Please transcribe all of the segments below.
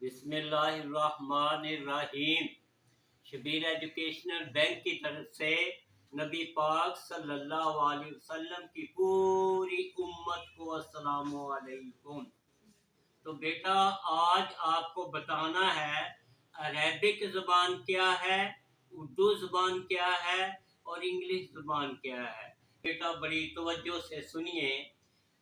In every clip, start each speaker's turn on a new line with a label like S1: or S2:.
S1: बिस्मिल्लाहिर्रहमानिर्रहीम। Shabir educational bank की तरफ से नबी पाक सल्लल्लाहु अलैहि वसल्लम की पूरी उम्मत को अस्सलामु अलैकुम। तो बेटा, आज आपको बताना है अरेबिक ज़बान क्या है, उर्दू ज़बान क्या है और इंग्लिश ज़बान क्या है। बेटा बड़ी तवज्जो से सुनिए।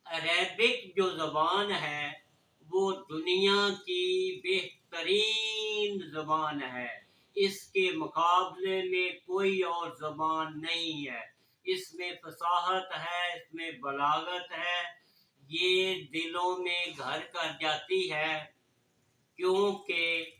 S1: अरेबिक जो ज़बान है वो दुनिया की बेहतरीन ज़बान है। इसके मुकाबले में कोई और ज़बान नहीं है। इसमें फसाहत है, इसमें बलागत है, ये दिलों में घर कर जाती है। क्योंकि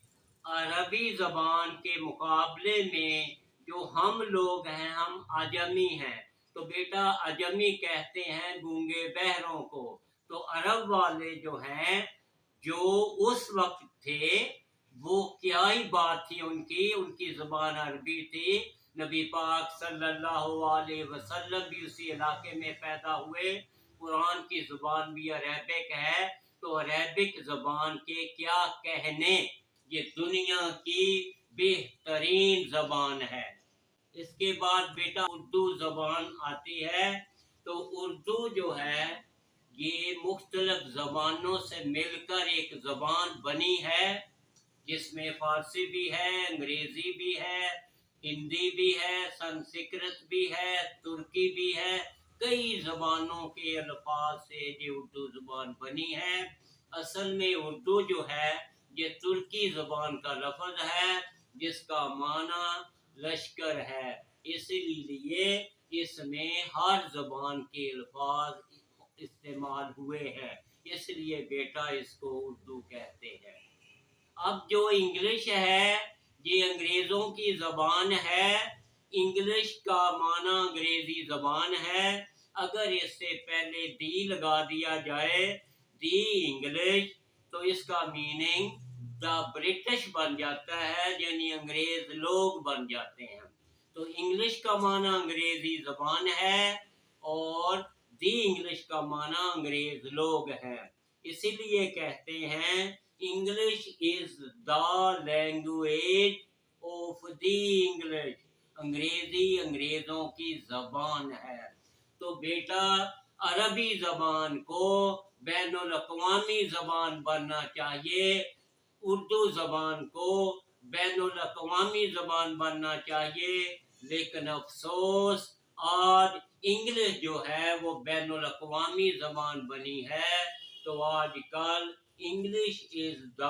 S1: अरबी ज़बान के मुकाबले में जो हम लोग हैं, हम अजमी हैं। तो बेटा, अजमी कहते हैं गूंगे बहरों को। तो अरब वाले जो हैं, जो उस वक्त थे, वो क्या ही बात थी उनकी ज़बान अरबी थी। नबी पाक सल्लल्लाहु अलैहि वसल्लम भी उसी इलाके में पैदा हुए। कुरान की ज़बान भी अरेबिक है। तो अरेबिक ज़बान के क्या कहने, ये दुनिया की बेहतरीन ज़बान है। इसके बाद बेटा उर्दू ज़बान आती है। तो उर्दू जो है ये मुख्तलिफ ज़बानों से मिलकर एक ज़बान बनी है, जिसमें फ़ारसी भी है, अंग्रेज़ी भी है, हिंदी भी है, संस्कृत भी है, तुर्की भी है। कई ज़बानों के अल्फाज से ये उर्दू ज़बान बनी है। असल में उर्दू जो है ये तुर्की ज़बान का लफ्ज़ है, जिसका माना लश्कर है। इसलिए इसमें हर ज़बान के अल्फाज इस्तेमाल हुए हैं। इसलिए बेटा इसको उर्दू कहते हैं। अब जो इंग्लिश है ये अंग्रेज़ों की ज़बान है। इंग्लिश का माना अंग्रेज़ी ज़बान है। अगर इससे पहले दी लगा दिया जाए, दी इंग्लिश, तो इसका मीनिंग द ब्रिटिश बन जाता है, यानी अंग्रेज़ लोग बन जाते हैं। तो इंग्लिश का माना अंग्रेज़ी ज़बान है और दी इंग्लिश का माना अंग्रेज़ लोग हैं। इसीलिए कहते हैं English is the language of the English. अंग्रेजी अंग्रेजों की ज़बान है। तो बेटा, अरबी ज़बान को बैनुल अक़वामी ज़बान बनना चाहिए, उर्दू ज़बान को बैनुल अक़वामी ज़बान बनना चाहिए। लेकिन अफसोस आज इंग्लिश जो है वो बैनुल अक़वामी ज़बान बनी है। तो आजकल English is the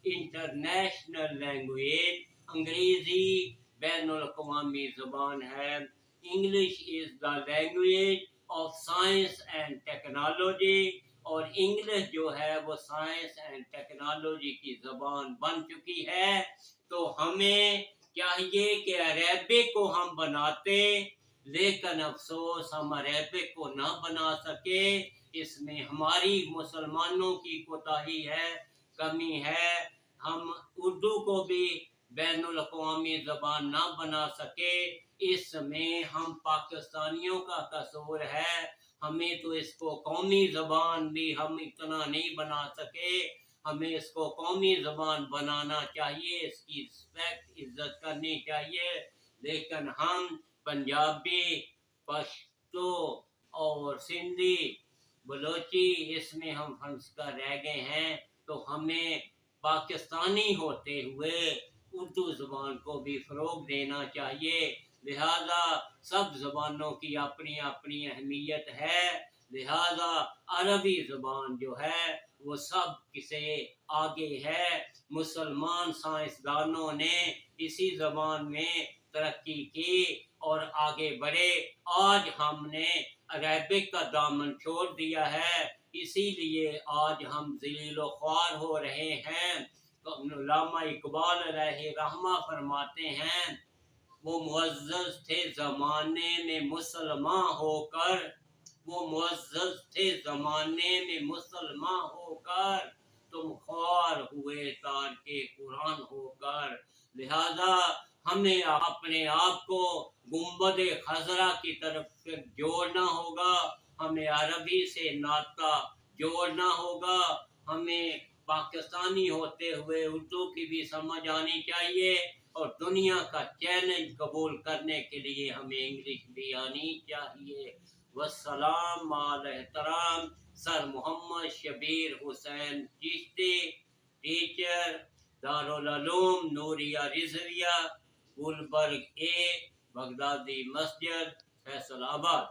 S1: international language. अंग्रेज़ी बैनुल अक़वामी ज़बान है। English is the language of science and technology. और इंग्लिश जो है वो साइंस एंड टेक्नोलॉजी की ज़बान बन चुकी है। तो हमें चाहिए कि अरेबिक को हम बनाते, लेकिन अफसोस हम अरेबिक को ना बना सके। इसमें हमारी मुसलमानों की कोताही है, कमी है। हम उर्दू को भी बैनुल अक़वामी ज़बान ना बना सके, इसमें हम पाकिस्तानियों का कसूर है। हमें तो इसको कौमी ज़बान भी हम इतना नहीं बना सके। हमें इसको कौमी ज़बान बनाना चाहिए, इसकी रिस्पेक्ट इज़्ज़त करनी चाहिए। लेकिन हम पंजाबी, पश्तो और सिंधी, बलोची, इसमें हम फंस कर रह गए हैं। तो हमें पाकिस्तानी होते हुए उर्दू ज़बान को भी फ़रोग़ देना चाहिए। लिहाजा सब ज़बानों की अपनी अपनी अहमियत है। लिहाजा अरबी ज़बान जो है वो सब से आगे है। मुसलमान साइंसदानों ने इसी ज़बान में तरक्की की और आगे बढ़े। आज हमने अरेबिक का दामन छोड़ दिया है, इसीलिए आज हम ज़लील व ख्वार हो रहे हैं। तो अल्लामा इकबाल अलैहि रहमा फरमाते हैं, वो मुअज़्ज़ज़ थे ज़माने में मुसलमान होकर, वो मुअज़्ज़ज़ थे ज़माने में मुसलमान होकर, तुम ख्वार हुए तारके कुरान होकर। लिहाजा हमें अपने आप को गुंबद खज़रा की तरफ जोड़ना होगा। हमें अरबी से नाता जोड़ना होगा। हमें پاکستانی ہوتے ہوئے اردو کی بھی سمجھ آنی چاہیے، اور دنیا کا چیلنج قبول کرنے کے لیے ہمیں انگلش بھی آنی چاہیے۔ والسلام مع احترام سر محمد شبیر حسین چشتی، ٹیچر، دارالعلوم نوریہ رضویہ، گلبرگ اے، بغدادی مسجد، فیصل آباد۔